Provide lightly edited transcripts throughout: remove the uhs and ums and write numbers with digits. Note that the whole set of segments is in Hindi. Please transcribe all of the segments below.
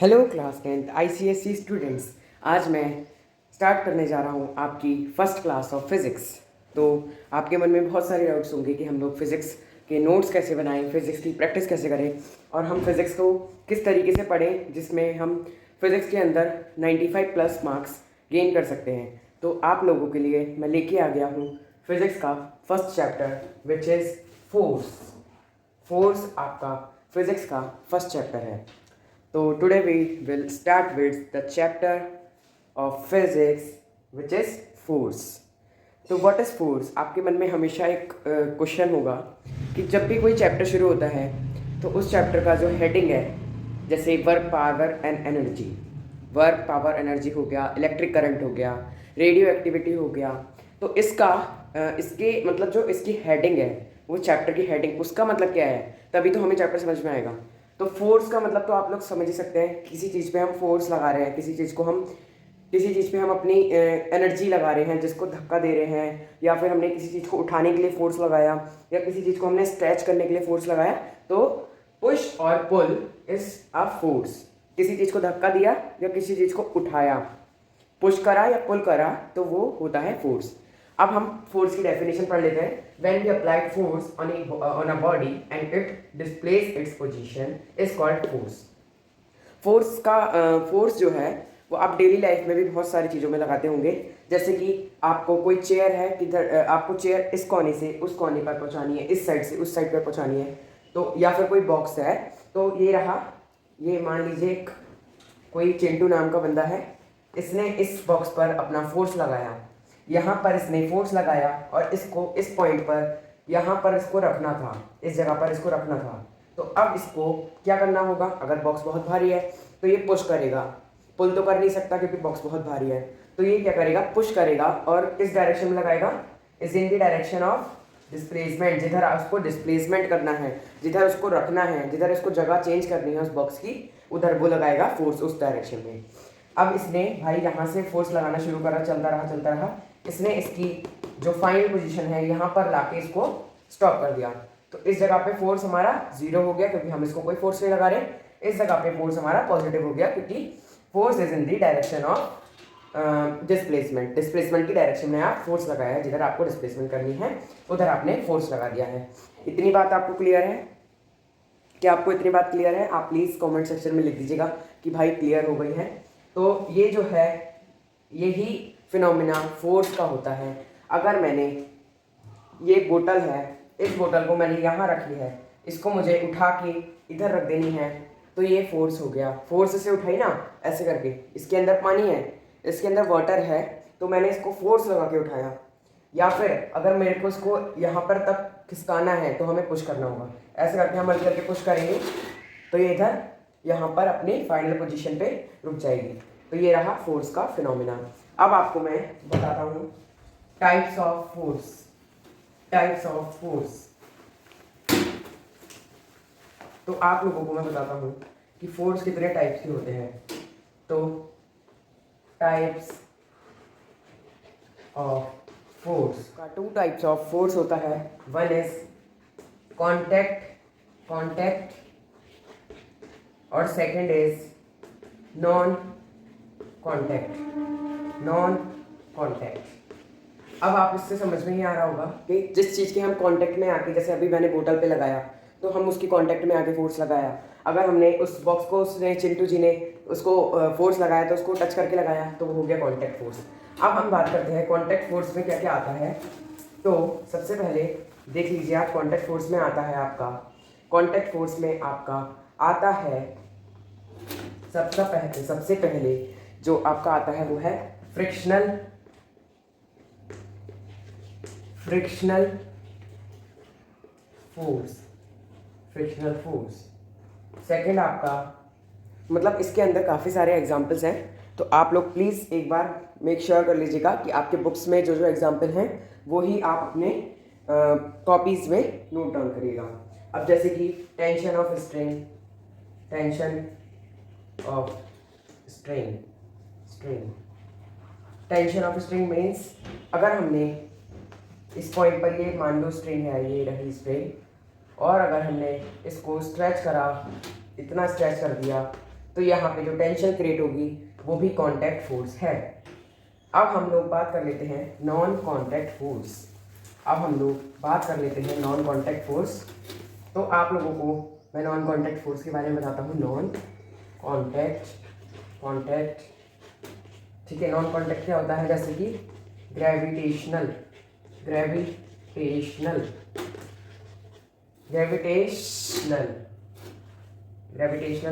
Hello class 10th ICSE students. आज मैं स्टार्ट करने जा रहा हूँ आपकी फर्स्ट क्लास ऑफ फिज़िक्स। तो आपके मन में बहुत सारे डाउट्स होंगे कि हम लोग फिज़िक्स के नोट्स कैसे बनाएं, फिज़िक्स की प्रैक्टिस कैसे करें और हम फिज़िक्स को किस तरीके से पढ़ें जिसमें हम फिज़िक्स के अंदर 95 प्लस मार्क्स गेन कर सकते हैं। तो आप लोगों के लिए मैं लेके आ गया हूँ फिज़िक्स का first chapter which is force. Force आपका फिज़िक्स का फर्स्ट चैप्टर है। So today we will start with the chapter of physics which is force. तो what is force? आपके मन में हमेशा एक क्वेश्चन होगा कि जब भी कोई चैप्टर शुरू होता है तो उस चैप्टर का जो हेडिंग है, जैसे work power and energy, work power energy हो गया, इलेक्ट्रिक करंट हो गया, रेडियो एक्टिविटी हो गया, तो इसके मतलब जो इसकी हेडिंग है, वो चैप्टर की हेडिंग, उसका मतलब क्या है, तभी तो हमें चैप्टर समझ में आएगा। तो फोर्स का मतलब तो आप लोग समझ ही सकते हैं, किसी चीज़ पे हम फोर्स लगा रहे हैं, किसी चीज़ पे हम अपनी एनर्जी लगा रहे हैं, जिसको धक्का दे रहे हैं, या फिर हमने किसी चीज़ को उठाने के लिए फोर्स लगाया, या किसी चीज़ को हमने स्ट्रेच करने के लिए फोर्स लगाया। तो पुश और पुल इज अ फोर्स। किसी चीज़ को धक्का दिया या किसी चीज़ को उठाया, पुश करा या पुल करा, तो वो होता है फोर्स। अब हम फोर्स की डेफिनेशन पढ़ लेते हैं। When we applied force on a body and it displace its position is called force. Force जो है वो आप डेली लाइफ में भी बहुत सारी चीज़ों में लगाते होंगे। जैसे कि आपको कोई चेयर है, किधर आपको चेयर इस कोने से उस कोने पर पहुंचानी है, इस साइड से उस साइड पर पहुंचानी है, तो या फिर कोई बॉक्स है, तो ये रहा, ये मान लीजिए कोई चिंटू नाम का बंदा है, इसने इस बॉक्स पर अपना फोर्स लगाया, यहाँ पर इसने फोर्स लगाया और इसको इस पॉइंट पर यहाँ पर इसको रखना था, इस जगह पर इसको रखना था। तो अब इसको क्या करना होगा, अगर बॉक्स बहुत भारी है तो ये पुश करेगा, पुल तो कर नहीं सकता क्योंकि बॉक्स बहुत भारी है, तो ये क्या करेगा, पुश करेगा और किस डायरेक्शन में लगाएगा, is in the direction of displacement. जिधर उसको डिस्प्लेसमेंट करना है, जिधर उसको रखना है, जिधर इसको जगह चेंज करनी है उस बॉक्स की, उधर वो लगाएगा फोर्स उस डायरेक्शन में। अब इसने भाई यहाँ से फोर्स लगाना शुरू करा, चलता रहा, इसने इसकी जो फाइनल पोजीशन है यहाँ पर लाके इसको स्टॉप कर दिया। तो इस जगह पे फोर्स हमारा जीरो हो गया क्योंकि हम इसको कोई फोर्स नहीं लगा रहे। इस जगह पे फोर्स हमारा पॉजिटिव हो गया क्योंकि force is in the direction of displacement. Displacement की डायरेक्शन में आप फोर्स लगाया है, जिधर आपको डिस्प्लेसमेंट करनी है उधर आपने फोर्स लगा दिया है। इतनी बात आपको क्लियर है? क्या आपको इतनी बात क्लियर है? आप प्लीज़ कमेंट सेक्शन में लिख दीजिएगा कि भाई क्लियर हो गई है। तो ये जो है, यही फिनोमिना फोर्स का होता है। अगर मैंने ये बोतल है, इस बोतल को मैंने यहाँ रखी है, इसको मुझे उठा के इधर रख देनी है, तो ये फोर्स हो गया। फोर्स से उठाई ना ऐसे करके, इसके अंदर पानी है, इसके अंदर वाटर है, तो मैंने इसको फोर्स लगा के उठाया। या फिर अगर मेरे को इसको यहाँ पर तक खिसकाना है तो हमें पुश करना होगा, ऐसे करके हम हल्के करके पुश करेंगे तो ये इधर यहाँ पर अपनी फाइनल पोजीशन पे रुक जाएगी। तो ये रहा फोर्स का फिनोमिना। अब आपको मैं बताता हूँ types of force. Types of force, तो आप लोगों को मैं बताता हूँ कि फोर्स कितने टाइप्स के होते हैं। तो टाइप्स ऑफ फोर्स का टू टाइप्स ऑफ फोर्स होता है। वन इज कांटेक्ट और सेकंड इज नॉन कांटेक्ट। अब आप इससे समझ में ही आ रहा होगा कि जिस चीज़ के हम कांटेक्ट में आके, जैसे अभी मैंने बोतल पे लगाया तो हम उसकी कांटेक्ट में आके फोर्स लगाया। अगर हमने उस बॉक्स को, उसने चिंटू जी ने उसको फोर्स लगाया तो उसको टच करके लगाया, तो वो हो गया कांटेक्ट फोर्स। अब हम बात करते हैं कांटेक्ट फोर्स में क्या क्या आता है। तो सबसे पहले देख लीजिए आप, कांटेक्ट फोर्स में आता है आपका, कांटेक्ट फोर्स में आपका आता है सबसे पहले जो आपका आता है वो है फ्रिक्शनल फोर्स। सेकंड आपका, मतलब इसके अंदर काफ़ी सारे एग्जाम्पल्स हैं, तो आप लोग प्लीज़ एक बार मेक श्योर कर लीजिएगा कि आपके बुक्स में जो जो एग्जाम्पल हैं वो ही आप अपने कॉपीज़ में नोट डाउन करिएगा। अब जैसे कि टेंशन ऑफ स्ट्रिंग मीन्स, अगर हमने इस पॉइंट पर, ये मान लो स्ट्रिंग है, ये रही स्ट्रिंग, और अगर हमने इसको स्ट्रेच करा, इतना स्ट्रेच कर दिया तो यहाँ पे जो टेंशन क्रिएट होगी वो भी कॉन्टैक्ट फोर्स है। अब हम लोग बात कर लेते हैं नॉन कॉन्टैक्ट फोर्स। अब हम लोग बात कर लेते हैं नॉन कॉन्टैक्ट फोर्स। तो आप लोगों को मैं नॉन कॉन्टैक्ट फोर्स के बारे में बताता हूँ। नॉन कॉन्टैक्ट, ठीक है। नॉन कॉन्टैक्ट क्या होता है? जैसे कि gravitational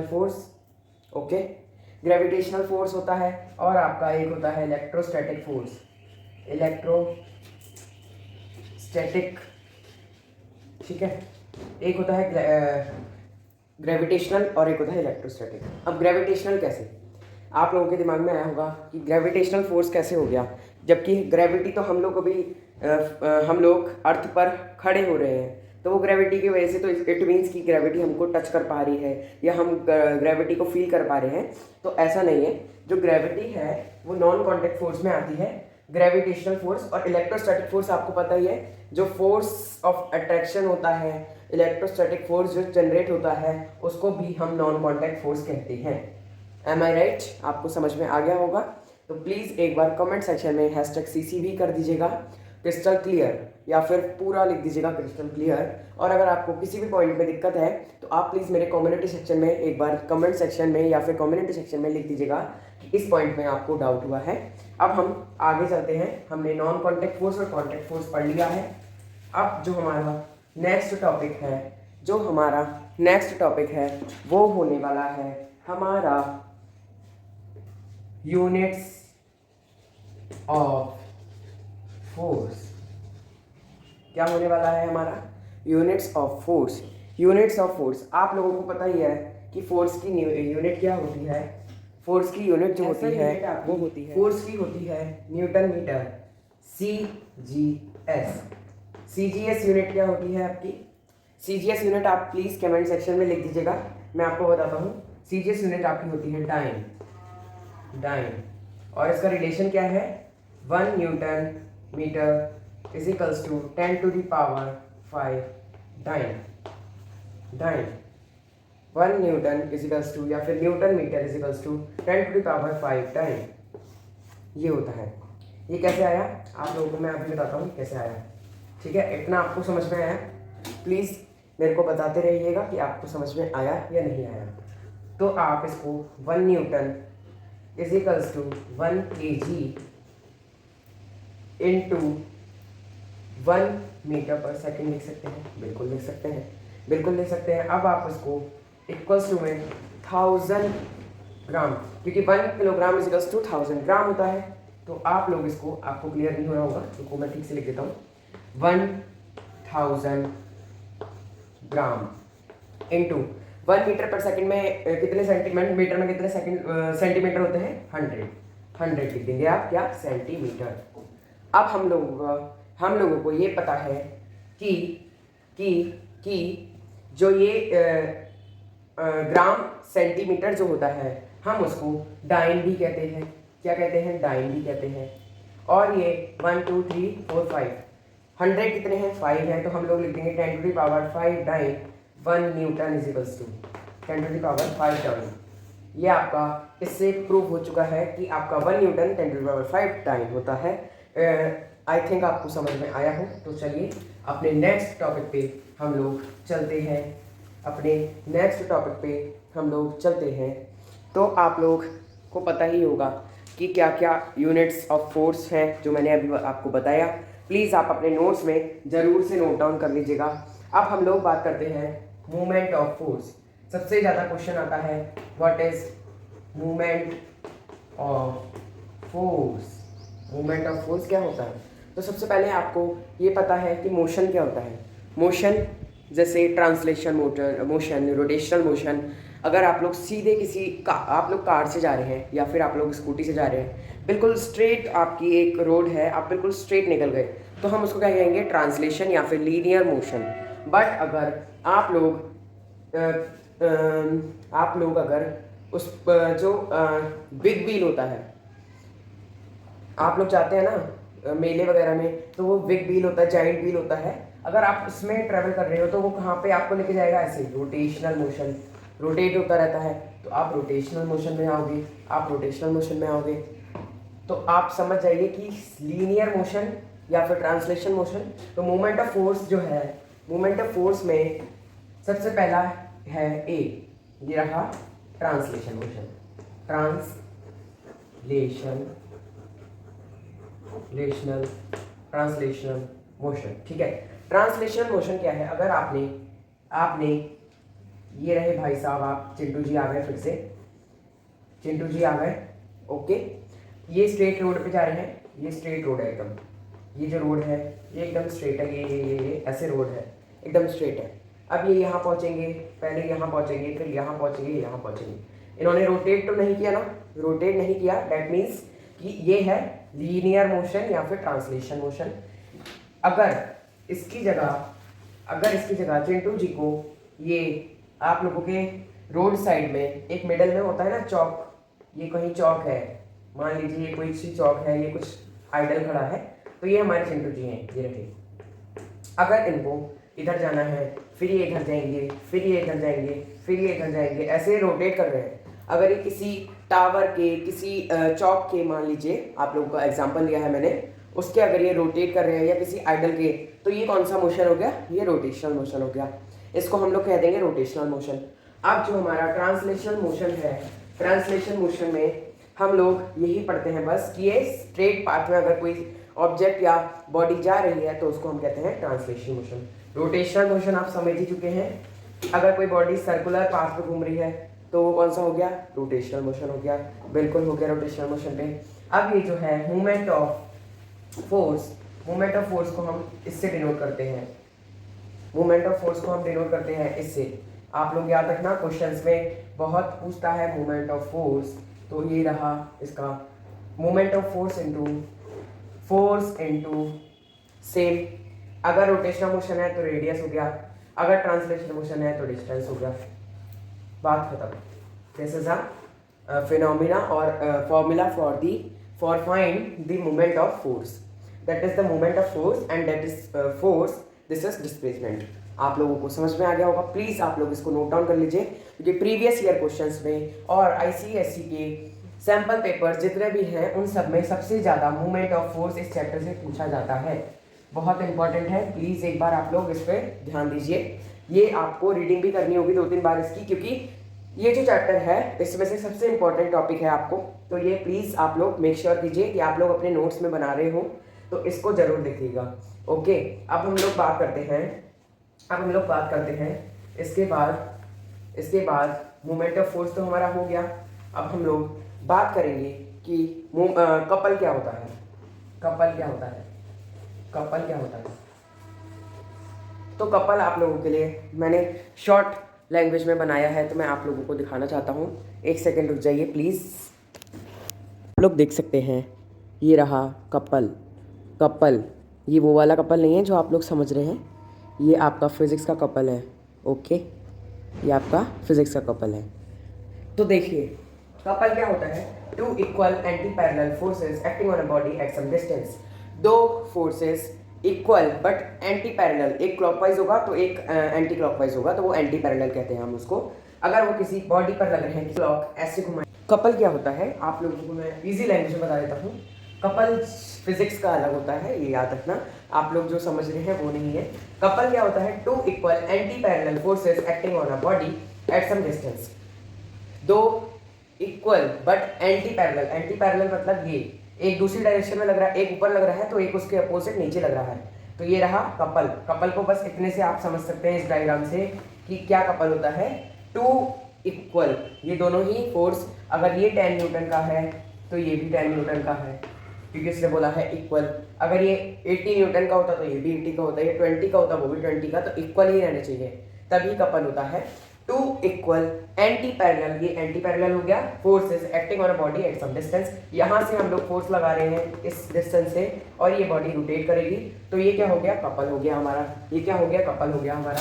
force, okay. Gravitational force होता है और आपका एक होता है इलेक्ट्रोस्टैटिक फोर्स। ठीक है। एक होता है ग्रेविटेशनल और एक होता है इलेक्ट्रोस्टैटिक। अब ग्रेविटेशनल कैसे? आप लोगों के दिमाग में आया होगा कि ग्रेविटेशनल फोर्स कैसे हो गया, जबकि ग्रेविटी तो हम लोग अभी हम लोग अर्थ पर खड़े हो रहे हैं, तो वो ग्रेविटी की वजह से, तो इट मीन्स कि ग्रेविटी हमको टच कर पा रही है या हम ग्रेविटी को फील कर पा रहे हैं। तो ऐसा नहीं है। जो ग्रेविटी है वो नॉन कॉन्टैक्ट फोर्स में आती है। ग्रेविटेशनल फोर्स और इलेक्ट्रोस्टैटिक फोर्स आपको पता ही है, जो फोर्स ऑफ अट्रैक्शन होता है, इलेक्ट्रोस्टैटिक फोर्स जो जनरेट होता है, उसको भी हम नॉन कॉन्टैक्ट फोर्स कहते हैं। एम आई राइट? आपको समझ में आ गया होगा। तो प्लीज़ एक बार कमेंट सेक्शन में #CC भी कर दीजिएगा, क्रिस्टल क्लियर, या फिर पूरा लिख दीजिएगा क्रिस्टल क्लियर। और अगर आपको किसी भी पॉइंट में दिक्कत है तो आप प्लीज़ मेरे कम्युनिटी सेक्शन में एक बार कमेंट सेक्शन में या फिर कम्युनिटी सेक्शन में लिख दीजिएगा कि इस पॉइंट में आपको डाउट हुआ है। अब हम आगे चलते हैं। हमने नॉन कॉन्टैक्ट फोर्स और कॉन्टैक्ट फोर्स पढ़ लिया है। अब जो हमारा नेक्स्ट टॉपिक है वो होने वाला है हमारा यूनिट्स ऑफ फोर्स। क्या होने वाला है हमारा? Units of force. आप लोगों को पता ही है कि फोर्स की यूनिट क्या होती है। फोर्स की यूनिट जो होती है वो होती है, फोर्स की होती है न्यूटन मीटर, CGS यूनिट क्या होती है आपकी? CGS यूनिट आप प्लीज़ कमेंट सेक्शन में लिख दीजिएगा, मैं आपको बताता हूँ। CGS यूनिट आपकी होती है डाइन, और इसका रिलेशन क्या है? 1 newton metre is equals to 10⁵ dyne. 1 newton is equals to, या फिर newton metre is equals to 10⁵ dyne. ये होता है। ये कैसे आया आप लोगों को मैं अभी बताता हूँ कैसे आया, ठीक है। इतना आपको समझ में आया? प्लीज़ मेरे को बताते रहिएगा कि आपको समझ में आया या नहीं आया। तो आप इसको 1 newton is equals to 1 kg into 1 metre पर सेकेंड लिख सकते हैं। बिल्कुल लिख सकते हैं। अब आप इसको इक्वल्स टू में 1000 ग्राम, क्योंकि 1 किलोग्राम इज इक्वल्स टू 1000 ग्राम होता है। तो आप लोग इसको, आपको क्लियर नहीं हो रहा होगा तो मैं ठीक से लिख देता हूँ। 1000 ग्राम इंटू 1 मीटर पर सेकंड में कितने सेंटीमीटर, मीटर में कितने सेंटीमीटर होते हैं? 100 लिख देंगे आप, क्या? सेंटीमीटर। अब हम लोगों को ये पता है कि जो ये ग्राम सेंटीमीटर जो होता है हम उसको डाइन भी कहते हैं। क्या कहते हैं? डाइन भी कहते हैं। और ये 1 2 3 4 5 100 कितने हैं? 5 हैं, तो हम लोग लिख देंगे 10⁵ dyne 1 newton is equals to 10⁵ dyne. ये आपका इससे प्रूव हो चुका है कि आपका 1 न्यूटन 10⁵ डाइन होता है। आई थिंक आपको समझ में आया हो। तो चलिए अपने नेक्स्ट टॉपिक पे हम लोग चलते हैं। तो आप लोग को पता ही होगा कि क्या क्या यूनिट्स ऑफ फोर्स हैं जो मैंने अभी आपको बताया। प्लीज़ आप अपने नोट्स में ज़रूर से नोट डाउन कर लीजिएगा। अब हम लोग बात करते हैं मूवमेंट ऑफ फोर्स। सबसे ज़्यादा क्वेश्चन आता है what is movement of force क्या होता है? तो सबसे पहले आपको ये पता है कि मोशन क्या होता है। मोशन जैसे ट्रांसलेशन मोशन, रोटेशनल मोशन। अगर आप लोग सीधे आप लोग कार से जा रहे हैं या फिर आप लोग स्कूटी से जा रहे हैं, बिल्कुल स्ट्रेट आपकी एक रोड है, आप बिल्कुल स्ट्रेट निकल गए, तो हम उसको क्या कहेंगे? ट्रांसलेशन या फिर लीनियर मोशन। बट अगर आप लोग अगर उस जो बिग व्हील होता है, आप लोग जाते हैं ना मेले वगैरह में, तो वो बिग व्हील होता है, जाइंट व्हील होता है। अगर आप उसमें ट्रैवल कर रहे हो तो वो कहाँ पे आपको लेके जाएगा? ऐसे रोटेशनल रोटेट होता रहता है, तो आप रोटेशनल मोशन में आओगे, आप रोटेशनल मोशन में आओगे। तो आप समझ जाइए कि लीनियर मोशन या फिर ट्रांसलेशन मोशन। तो मूवमेंट ऑफ फोर्स जो है, मूवमेंट ऑफ फोर्स में सबसे पहला है ए, ये रहा ट्रांसलेशन मोशन, ट्रांसलेशनल मोशन। ठीक है, ट्रांसलेशनल मोशन क्या है? अगर आपने ये रहे भाई साहब, आप चिंटू जी आ गए, फिर से चिंटू जी आ गए। ओके, ये स्ट्रेट रोड पे जा रहे हैं, ये स्ट्रेट रोड है एकदम, ये जो रोड है ये एकदम स्ट्रेट है, ये ऐसे रोड है, एकदम स्ट्रेट है। अब ये यहाँ पहुँचेंगे, पहले यहाँ पहुँचेंगे, फिर यहाँ पहुँचेंगे, यहाँ पहुँचेंगे। इन्होंने रोटेट तो नहीं किया ना, रोटेट नहीं किया, दैट मीन्स कि ये है लीनियर मोशन या फिर ट्रांसलेशन मोशन। अगर इसकी जगह चिंटू जी को ये आप लोगों के रोड साइड में एक मिडल में होता है ना चौक, ये कहीं चौक है, मान लीजिए ये कोई सी चौक है, ये कुछ आइडल खड़ा है, तो ये हमारे चिंटू जी हैं, ये रहे। अगर इनको इधर जाना है, फिर ये इधर जाएंगे, फिर ये इधर जाएंगे, फिर ये इधर जाएंगे, ऐसे रोटेट कर रहे हैं। अगर ये किसी टावर के, किसी चौक के, मान लीजिए आप लोगों का एग्जांपल लिया है मैंने, उसके अगर ये रोटेट कर रहे हैं या किसी आइडल के, तो ये कौन सा मोशन हो गया? ये रोटेशनल मोशन हो गया। इसको हम लोग कह देंगे रोटेशनल मोशन। अब जो हमारा ट्रांसलेशनल मोशन है, ट्रांसलेशन मोशन में हम लोग यही पढ़ते हैं बस कि ये स्ट्रेट पाथ में अगर कोई ऑब्जेक्ट या बॉडी जा रही है तो उसको हम कहते हैं ट्रांसलेशन मोशन। रोटेशनल मोशन आप समझ ही चुके हैं, अगर कोई बॉडी सर्कुलर पाथ में घूम रही है तो वो कौन सा हो गया? रोटेशनल मोशन हो गया, बिल्कुल हो गया रोटेशनल मोशन पे। अब ये जो है मूवमेंट ऑफ फोर्स को हम इससे डिनोट करते हैं, मूवमेंट ऑफ फोर्स को हम डिनोट करते हैं इससे। आप लोग याद रखना, क्वेश्चंस में बहुत पूछता है मूवमेंट ऑफ फोर्स, तो ये रहा इसका movement of force into same. अगर रोटेशनल मोशन है तो रेडियस हो गया, अगर ट्रांसलेशनल मोशन है तो डिस्टेंस हो गया, बात खत्म। दिस इज अ फिनोमिना और formula for find the movement of force, that is the movement of force and that is force, this is displacement. आप लोगों को समझ में आ गया होगा, प्लीज आप लोग इसको नोट डाउन कर लीजिए, क्योंकि प्रीवियस ईयर क्वेश्चंस में और आईसीएसई के सैंपल पेपर्स जितने भी हैं उन सब में सबसे ज़्यादा मूवमेंट ऑफ फोर्स इस चैप्टर से पूछा जाता है। बहुत इंपॉर्टेंट है, प्लीज़ एक बार आप लोग इस पर ध्यान दीजिए। ये आपको रीडिंग भी करनी होगी 2-3 बार इसकी, क्योंकि ये जो चैप्टर है इसमें से सबसे इंपॉर्टेंट टॉपिक है आपको। तो ये प्लीज़ आप लोग मेक श्योर कीजिए कि आप लोग अपने नोट्स में बना रहे हो, तो इसको ज़रूर देखिएगा। ओके, अब हम लोग बात करते हैं इसके बाद मूवमेंट ऑफ फोर्स तो हमारा हो गया। अब हम लोग बात करेंगे कि कपल क्या होता है। तो कपल आप लोगों के लिए मैंने शॉर्ट लैंग्वेज में बनाया है, तो मैं आप लोगों को दिखाना चाहता हूँ। 1 सेकेंड रुक जाइए प्लीज़। आप लोग देख सकते हैं, ये रहा कपल। ये वो वाला कपल नहीं है जो आप लोग समझ रहे हैं, ये आपका फिजिक्स का कपल है। ओके, ये आपका फिजिक्स का कपल है। तो देखिए कपल क्या होता है? 2 equal anti parallel forces acting on a body at some distance. 2 forces equal but anti parallel, एक क्लॉकवाइज होगा तो एक एंटी क्लॉकवाइज होगा, तो वो एंटी पैरेलल कहते हैं हम उसको। अगर वो किसी बॉडी पर लग रहे हैं, क्लॉक ऐसे घुमाए। कपल क्या होता है आप लोगों को मैं इजी लैंग्वेज में बता देता हूँ। कपल फिजिक्स का अलग होता है, ये याद रखना, आप लोग जो समझ रहे हैं वो नहीं है। कपल क्या होता है? 2 equal anti parallel forces acting on a body at some distance. 2 equal but anti parallel मतलब ये एक दूसरी डायरेक्शन में लग रहा है, एक ऊपर लग रहा है तो एक उसके अपोजिट नीचे लग रहा है, तो ये रहा कपल को बस इतने से आप समझ सकते हैं इस डायग्राम से कि क्या कपल होता है। 2 इक्वल, ये दोनों ही फोर्स, अगर ये 10 न्यूटन का है तो ये भी 10 न्यूटन का है, क्योंकि इसने बोला है इक्वल। अगर ये 80 न्यूटन का होता तो ये भी 80 का होता, ये 20 का होता वो भी 20 का, तो इक्वल ही रहने चाहिए, तभी कपल होता है। 2 इक्वल एंटी पैरेलल, ये एंटी पैरेलल हो गया, forces acting on a body at some distance. यहाँ से हम लोग फोर्स लगा रहे हैं इस डिस्टेंस से और ये बॉडी रोटेट करेगी, तो ये क्या हो गया? कपल हो गया हमारा। ये क्या हो गया? कपल हो गया हमारा।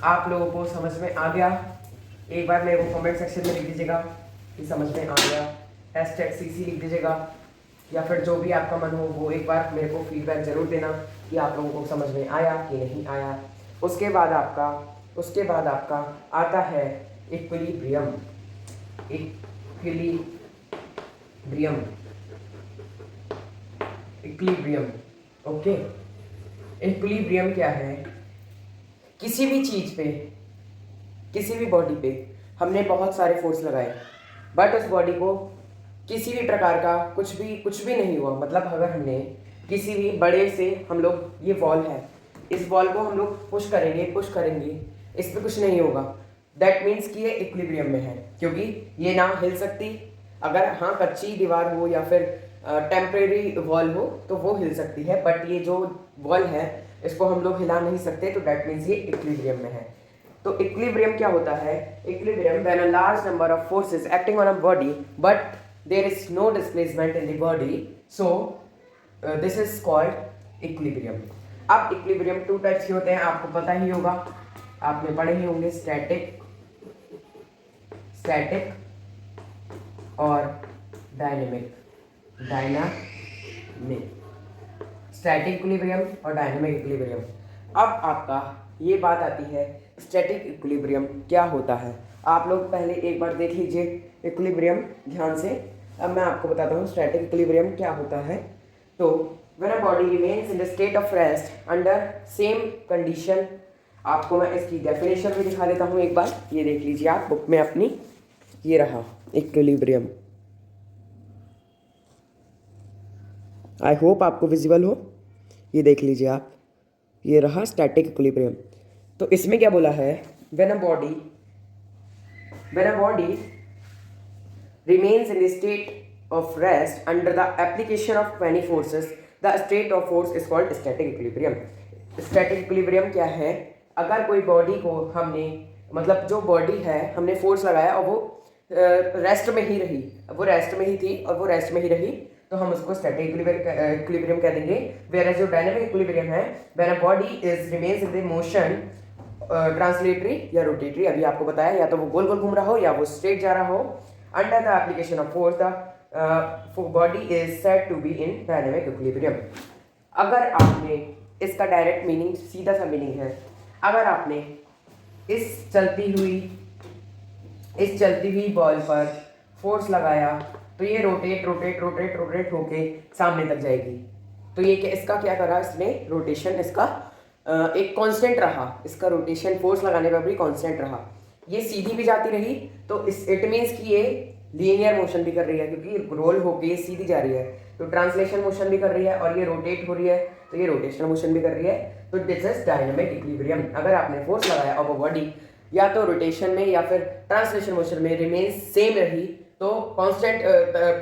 आप लोगों को समझ में आ गया? एक बार मेरे को कमेंट सेक्शन में लिख दीजिएगा कि समझ में आ गया। #CC लिख दीजिएगा, या फिर जो भी आपका मन हो वो एक बार मेरे को फीडबैक जरूर देना कि आप लोगों को समझ में आया कि नहीं आया। उसके बाद आपका आता है equilibrium, equilibrium, equilibrium. Okay, equilibrium क्या है? किसी भी चीज पे, किसी भी बॉडी पे हमने बहुत सारे फोर्स लगाए, बट उस बॉडी को किसी भी प्रकार का कुछ भी नहीं हुआ। मतलब अगर हमने किसी भी बड़े से, हम लोग, ये वॉल है, इस वॉल को हम लोग पुश करेंगे, इस पे कुछ नहीं होगा। दैट मीन्स कि ये इक्विलिब्रियम में है, क्योंकि ये ना हिल सकती। अगर हाँ कच्ची दीवार हो या फिर टेम्परेरी वॉल हो तो वो हिल सकती है, बट ये जो वॉल है इसको हम लोग हिला नहीं सकते, तो दैट मीन्स ये इक्विलिब्रियम में है। तो इक्विलिब्रियम क्या होता है? Equilibrium when a large number of forces acting on a body but there is no displacement in the body, so this is called equilibrium. अब इक्विलिब्रियम टू टाइप्स के होते हैं, आपको पता ही होगा, आपने पढ़े ही होंगे, स्टैटिक और डायनेमिक। स्टैटिक इक्विलिब्रियम और डायनेमिक इक्विलिब्रियम। अब आपका ये बात आती है, स्टैटिक इक्विलिब्रियम क्या होता है? आप लोग पहले एक बार देख लीजिए इक्विलिब्रियम ध्यान से। अब मैं आपको बताता हूँ स्टैटिक इक्विलिब्रियम क्या होता है। तो when a body remains in the state of rest under same condition, आपको मैं इसकी डेफिनेशन भी दिखा देता हूँ एक बार, ये देख लीजिए आप बुक में अपनी, ये रहा इक्विलिब्रियम। आई होप आपको विजिबल हो, ये देख लीजिए आप, ये रहा स्टैटिक इक्विलिब्रियम। तो इसमें क्या बोला है? When a body remains in the state of rest under the application of many forces, the state of force is called static equilibrium. Static equilibrium क्या है? अगर कोई बॉडी को हमने, मतलब जो बॉडी है हमने फोर्स लगाया और वो रेस्ट में ही रही, वो रेस्ट में ही थी और वो रेस्ट में ही रही, तो हम उसको स्टैटिक इक्विलिब्रियम कह देंगे। वेयर जो डायनेमिक इक्विलिब्रियम है, when a body is remains in the motion translatory या रोटेटरी, अभी आपको बताया, या तो वो गोल गोल घूम रहा हो या वो स्ट्रेट जा रहा हो, under the application of force the body is said to be in dynamic equilibrium. अगर आपने, इसका डायरेक्ट मीनिंग सीधा सा मीनिंग है, अगर आपने इस चलती हुई बॉल पर फोर्स लगाया तो ये रोटेट होके सामने तक जाएगी। तो ये इसका क्या करा इसने? रोटेशन इसका एक कांस्टेंट रहा, इसका रोटेशन फोर्स लगाने पर भी कांस्टेंट रहा। ये सीधी भी जाती रही तो इट मीन्स कि ये लीनियर मोशन भी कर रही है, क्योंकि रोल होके ये सीधी जा रही है, तो ट्रांसलेशन मोशन भी कर रही है, और ये रोटेट हो रही है तो ये रोटेशनल मोशन भी कर रही है। तो दिस इज डायनेमिक इक्विलिब्रियम। अगर आपने फोर्स लगाया और वो बॉडी या तो रोटेशन में या फिर ट्रांसलेशन मोशन में रिमेन सेम रही, तो कांस्टेंट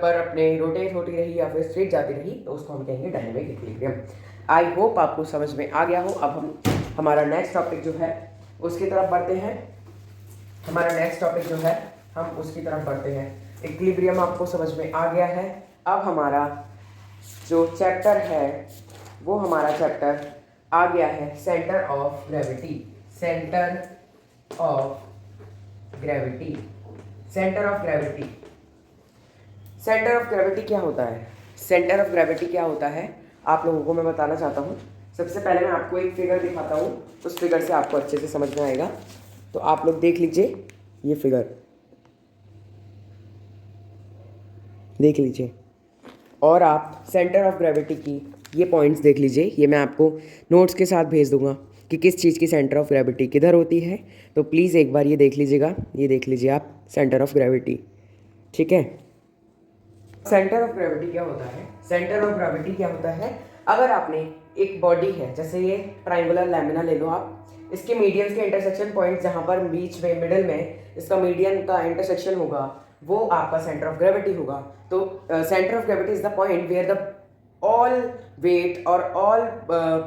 पर अपने रोटेट होती रही या फिर स्ट्रेट जाती रही, तो उसको हम कहेंगे डायनेमिक इक्विलिब्रियम। आई होप आपको समझ में आ गया हो। अब हम हमारा नेक्स्ट टॉपिक जो है उसकी तरफ बढ़ते हैं। हम उसकी तरफ बढ़ते हैं। इक्विलिब्रियम आपको समझ में आ गया है। अब हमारा जो चैप्टर है वो हमारा चैप्टर आ गया है centre of gravity. Centre of gravity क्या होता है? सेंटर ऑफ ग्रेविटी क्या होता है आप लोगों को मैं बताना चाहता हूँ। सबसे पहले मैं आपको एक फिगर दिखाता हूँ, उस फिगर से आपको अच्छे से समझ में आएगा। तो आप लोग देख लीजिए, ये फिगर देख लीजिए, और आप सेंटर ऑफ ग्रेविटी की ये पॉइंट्स देख लीजिए। ये मैं आपको नोट्स के साथ भेज दूंगा कि किस चीज़ की सेंटर ऑफ ग्रेविटी किधर होती है, तो प्लीज़ एक बार ये देख लीजिएगा। ये देख लीजिए आप, सेंटर ऑफ ग्रेविटी, ठीक है। सेंटर ऑफ ग्रेविटी क्या होता है? सेंटर ऑफ ग्रेविटी क्या होता है? अगर आपने एक बॉडी है, जैसे ये ट्राइंगुलर लैमिना ले लो आप, इसके मीडियंस के इंटरसेक्शन पॉइंट जहाँ पर बीच में मिडिल में इसका मीडियन का इंटरसेक्शन होगा, वो आपका सेंटर ऑफ ग्रेविटी होगा। तो centre of gravity is the point where the all weight or all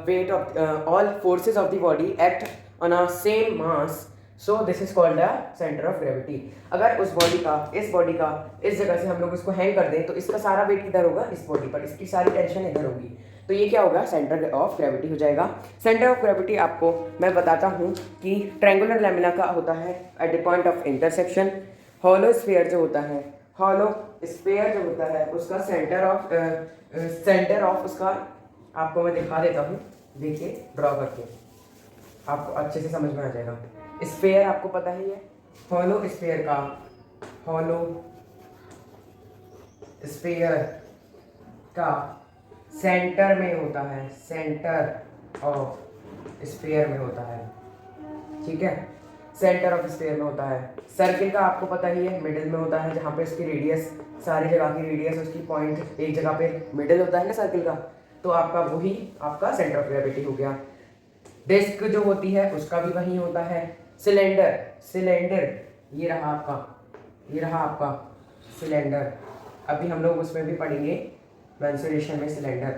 weight of all forces of the body act on a same mass, so this is called the center of gravity। अगर उस बॉडी का, इस बॉडी का इस जगह से हम लोग इसको हैंग कर दें तो इसका सारा वेट किधर होगा? इस बॉडी पर, इसकी सारी टेंशन इधर होगी, तो ये क्या होगा? सेंटर ऑफ ग्रेविटी हो जाएगा। सेंटर ऑफ ग्रेविटी आपको मैं बताता हूँ कि ट्रायंगुलर लैमिना का होता है at the point of intersection. Hollow sphere जो होता है, हॉलो स्फीयर जो होता है उसका सेंटर ऑफ उसका आपको मैं दिखा देता हूँ, देखिए ड्रॉ करके आपको अच्छे से समझ में आ जाएगा। स्फीयर आपको पता ही है, हॉलो स्फीयर का, हॉलो स्फीयर का सेंटर में होता है, सेंटर ऑफ स्फीयर में होता है, ठीक है, सेंटर ऑफ स्फीयर में होता है। सर्किल का आपको पता ही है, मिडिल में होता है, जहाँ पे उसकी रेडियस, सारी जगह की रेडियस उसकी पॉइंट एक जगह पे मिडिल होता है ना सर्किल का, तो आपका वही आपका सेंटर ऑफ ग्रेविटी हो गया। डिस्क जो होती है उसका भी वही होता है। सिलेंडर, सिलेंडर ये रहा आपका, ये रहा आपका सिलेंडर, अभी हम लोग उसमें भी पढ़ेंगे मेंसुरेशन में सिलेंडर।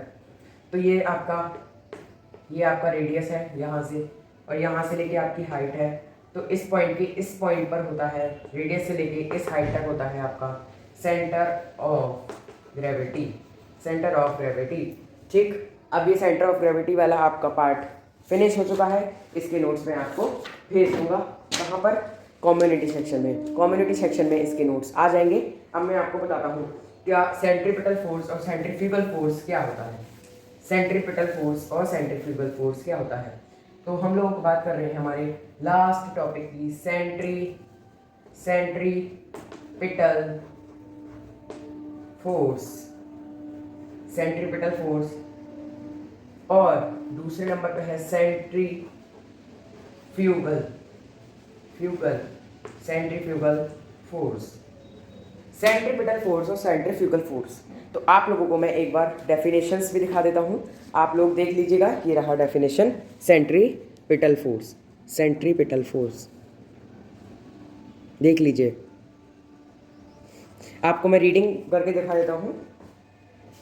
तो ये आपका रेडियस है यहाँ से, और यहाँ से लेके आपकी हाइट है, तो इस पॉइंट की इस पॉइंट पर होता है, रेडियस से लेके इस हाइट तक होता है आपका centre of gravity, centre of gravity, ठीक। अब ये सेंटर ऑफ ग्रेविटी वाला आपका पार्ट फिनिश हो चुका है। इसके नोट्स मैं आपको भेज दूंगा, कहाँ पर, कम्युनिटी सेक्शन में, कम्युनिटी सेक्शन में इसके नोट्स आ जाएंगे। अब मैं आपको बताता हूँ क्या सेंट्रीपिटल फोर्स और सेंट्रीफ्यूगल फोर्स क्या होता है, सेंट्रीपिटल फोर्स और सेंट्रीफ्यूगल फोर्स क्या होता है। तो हम लोग बात कर रहे हैं हमारे लास्ट टॉपिक की, सेंट्रीपिटल फोर्स, सेंट्रीपिटल फोर्स, और दूसरे नंबर पे है सेंट्रीफ्यूगल फोर्स, सेंट्रीपिटल फोर्स और सेंट्रीफ्यूगल फोर्स। तो आप लोगों को मैं एक बार डेफिनेशंस भी दिखा देता हूँ, आप लोग देख लीजिएगा। ये रहा definition, centripetal force, centripetal force देख लीजिए। आपको मैं रीडिंग करके दिखा देता हूँ।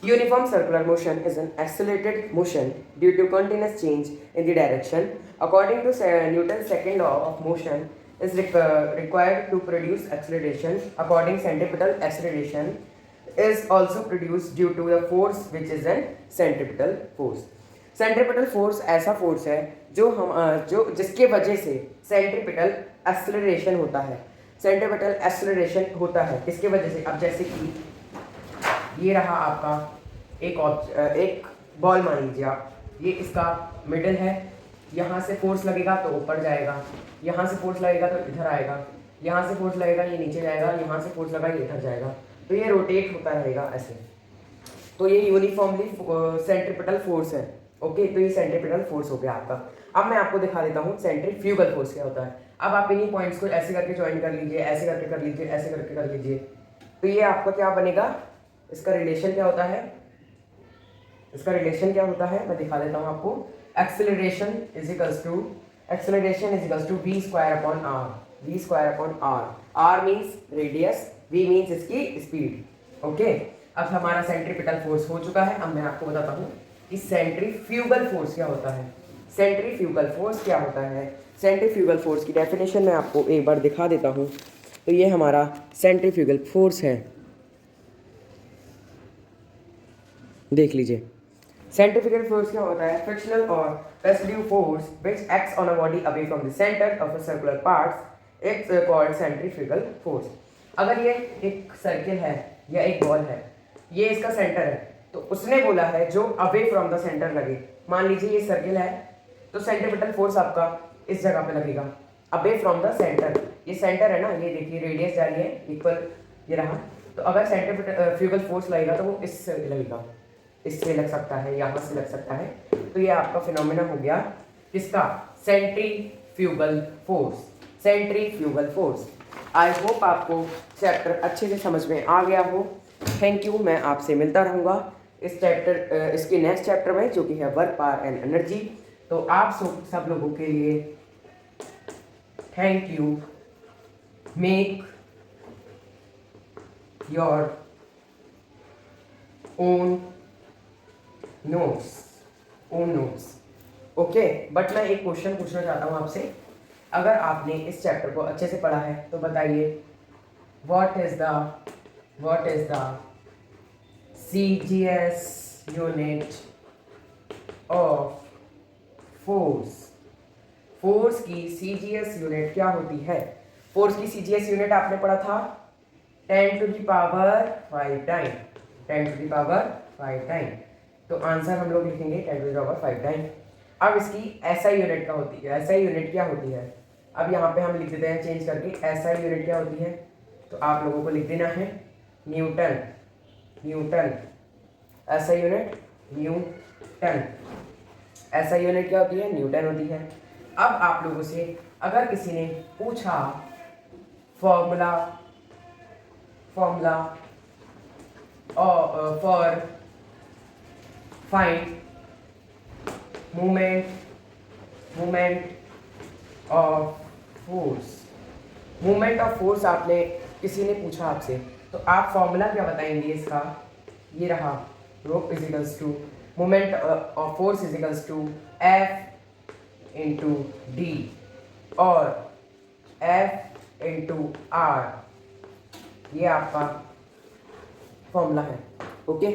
Uniform circular motion is an accelerated motion due to continuous change in the direction. According to Newton's second law of motion, is required to produce acceleration. According centripetal acceleration is also produced due to the force which is an centripetal force. Centripetal force ऐसा फोर्स है जो जिसके वजह से सेंट्रीपिटल एक्सेलरेशन होता है, सेंट्रीपिटल एक्सेलरेशन होता है किसके वजह से। अब जैसे कि ये रहा आपका एक बॉल, मान लीजिए आप, ये इसका मिडिल है, यहाँ से फोर्स लगेगा तो ऊपर जाएगा, यहाँ से फोर्स लगेगा तो इधर आएगा, यहाँ से फोर्स लगेगा ये नीचे जाएगा, यहाँ से फोर्स लगा ये इधर जाएगा, तो ये रोटेट होता रहेगा ऐसे। तो ये यूनिफॉर्मली सेंट्रीपिटल फोर्स है, ओके। तो ये सेंट्रीपिटल फोर्स हो गया आपका। अब मैं आपको दिखा देता हूँ सेंट्रीफ्यूगल फोर्स क्या होता है। अब आप इन्हीं पॉइंट्स को ऐसे करके ज्वाइन कर लीजिए, ऐसे करके कर लीजिए, ऐसे करके कर लीजिए, तो ये आपका क्या बनेगा, इसका रिलेशन क्या होता है, इसका रिलेशन क्या होता है मैं दिखा देता हूँ आपको। Acceleration is equals to v square upon r, v square upon r, r means radius, v means इसकी स्पीड, ओके। अब हमारा सेंट्रीपिटल फोर्स हो चुका है। अब मैं आपको बताता हूँ कि सेंट्रीफ्यूगल फोर्स क्या होता है, सेंट्रीफ्यूगल फोर्स क्या होता है। सेंट्रीफ्यूगल फोर्स की डेफिनेशन मैं आपको एक बार दिखा देता हूँ। तो ये हमारा सेंट्रीफ्यूगल फोर्स है, देख लीजिए। सेंट्रीफ्यूगल फोर्स क्या होता है, फ्रिक्शनल और residue force which acts on a body away from the centre of a circular parts it's called centrifugal force. अगर ये एक सर्किल है या एक बॉल है, ये इसका सेंटर है, तो उसने बोला है जो अवे फ्रॉम द सेंटर लगे। मान लीजिए ये सर्किल है, तो सेंट्रीपिटल फोर्स आपका इस जगह पे लगेगा, अवे फ्रॉम द सेंटर। ये सेंटर है ना, ये देखिए रेडियस जा रही है इक्वल, ये रहा। तो अगर सेंट्रीफ्यूगल फोर्स लगेगा तो वो इससे लगेगा, इससे लग सकता है, यहाँ से लग सकता है। तो ये आपका फिनोमेना हो गया किसका, centrifugal force, centrifugal force. I hope आपको चैप्टर अच्छे से समझ में आ गया हो। थैंक यू, मैं आपसे मिलता रहूँगा इस चैप्टर इसके नेक्स्ट चैप्टर में, जो कि है वर्क, पावर एंड एनर्जी। तो आप सब लोगों के लिए thank you. Make your own notes, okay. But मैं एक क्वेश्चन पूछना चाहता हूँ आपसे। अगर आपने इस चैप्टर को अच्छे से पढ़ा है तो बताइए, what is the CGS unit of force. Force की CGS यूनिट क्या होती है। फोर्स की CGS यूनिट आपने पढ़ा था 10 to the power 5 time, 10 to the power 5 time. तो आंसर हम लोग लिखेंगे 10 to the power 5 टाइम। अब इसकी SI यूनिट क्या होती है, SI यूनिट क्या होती है, अब यहाँ पे हम लिख देते हैं चेंज करके SI यूनिट क्या होती है, तो आप लोगों को लिख देना है Newton. Newton SI unit Newton. SI unit क्या होती है, न्यूटन होती है। अब आप लोगों से अगर किसी ने पूछा formula for find movement of force, movement of force आपने किसी ने पूछा आपसे, तो आप फॉर्मूला क्या बताएंगे इसका, ये रहा रो equals to movement of force equals to F into D और F इंटू आर, ये आपका फॉर्मूला है। Okay,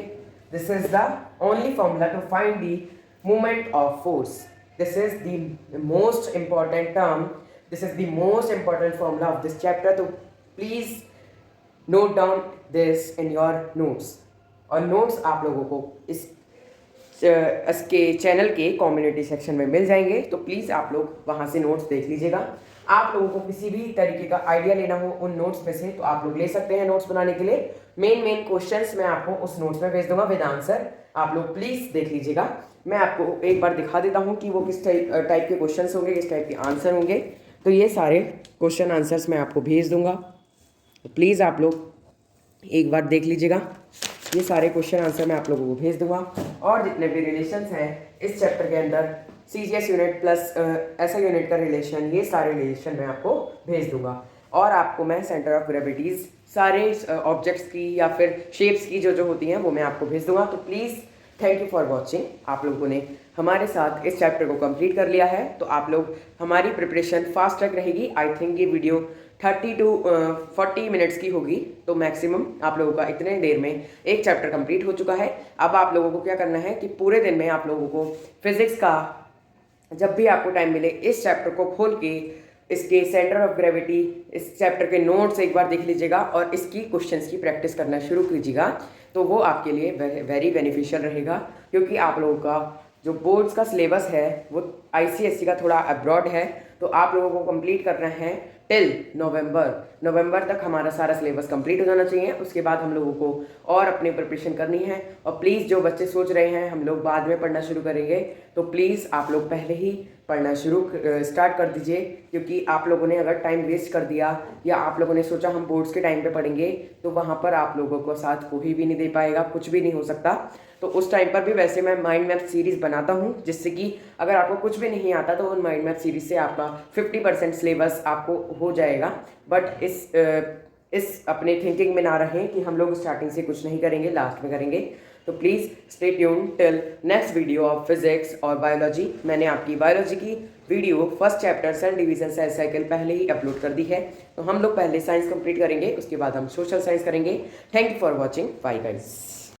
this is the only formula to find the movement of force. This is the most important term, this is the most important formula of this chapter. तो please note down this in your notes, और नोट्स आप लोगों को इसके चैनल के कम्युनिटी सेक्शन में मिल जाएंगे, तो प्लीज़ आप लोग वहाँ से नोट्स देख लीजिएगा। आप लोगों को किसी भी तरीके का आइडिया लेना हो उन नोट्स में से, तो आप लोग ले सकते हैं नोट्स बनाने के लिए। मेन क्वेश्चंस मैं आपको उस नोट्स में भेज दूंगा विद आंसर, आप लोग प्लीज़ देख लीजिएगा। मैं आपको एक बार दिखा देता हूँ कि वो किस टाइप के क्वेश्चंस होंगे, किस टाइप के आंसर होंगे। तो ये सारे क्वेश्चन आंसर्स मैं आपको भेज दूंगा, तो प्लीज़ आप लोग एक बार देख लीजिएगा। ये सारे क्वेश्चन आंसर मैं आप लोगों को भेज दूंगा, और जितने भी रिलेशंस हैं इस चैप्टर के अंदर, CGS unit plus SI unit का रिलेशन, ये सारे रिलेशन मैं आपको भेज दूंगा। और आपको मैं सेंटर ऑफ ग्रेविटीज़ सारे ऑब्जेक्ट्स की या फिर शेप्स की जो होती हैं वो मैं आपको भेज दूंगा। तो please thank you for watching. आप लोगों ने हमारे साथ इस चैप्टर को कंप्लीट कर लिया है, तो आप लोग हमारी प्रिपरेशन फास्ट ट्रैक रहेगी। आई थिंक ये वीडियो 30 to 40 मिनट्स की होगी, तो मैक्सिमम आप लोगों का इतने देर में एक चैप्टर कंप्लीट हो चुका है। अब आप लोगों को क्या करना है कि पूरे दिन में आप लोगों को फिजिक्स का जब भी आपको टाइम मिले इस चैप्टर को खोल के इसके सेंटर ऑफ ग्रेविटी, इस चैप्टर के नोट्स एक बार देख लीजिएगा और इसकी क्वेश्चंस की प्रैक्टिस करना शुरू कीजिएगा, तो वो आपके लिए वेरी बेनिफिशियल रहेगा। क्योंकि आप लोगों का जो बोर्ड्स का सिलेबस है वो ICSE का थोड़ा अब्रॉड है, तो आप लोगों को कंप्लीट करना है टिल नवंबर तक हमारा सारा सिलेबस कंप्लीट हो जाना चाहिए। उसके बाद हम लोगों को और अपनी प्रिपरेशन करनी है। और प्लीज़ जो बच्चे सोच रहे हैं हम लोग बाद में पढ़ना शुरू करेंगे, तो प्लीज़ आप लोग पहले ही पढ़ना स्टार्ट कर दीजिए। क्योंकि आप लोगों ने अगर टाइम वेस्ट कर दिया या आप लोगों ने सोचा हम बोर्ड्स के टाइम पे पढ़ेंगे, तो वहाँ पर आप लोगों को साथ कोई भी नहीं दे पाएगा, कुछ भी नहीं हो सकता। तो उस टाइम पर भी वैसे मैं माइंड मैप सीरीज़ बनाता हूँ, जिससे कि अगर आपको कुछ भी नहीं आता तो उन माइंड मैप सीरीज़ से आपका 50% सिलेबस आपको हो जाएगा। बट इस अपने थिंकिंग में ना रहें कि हम लोग स्टार्टिंग से कुछ नहीं करेंगे, लास्ट में करेंगे। तो please stay tune till next video of physics और बायोलॉजी। मैंने आपकी बायोलॉजी की video first chapter cell division cell cycle पहले ही अपलोड कर दी है। तो हम लोग पहले साइंस कंप्लीट करेंगे, उसके बाद हम सोशल साइंस करेंगे। Thank you for watching, bye guys.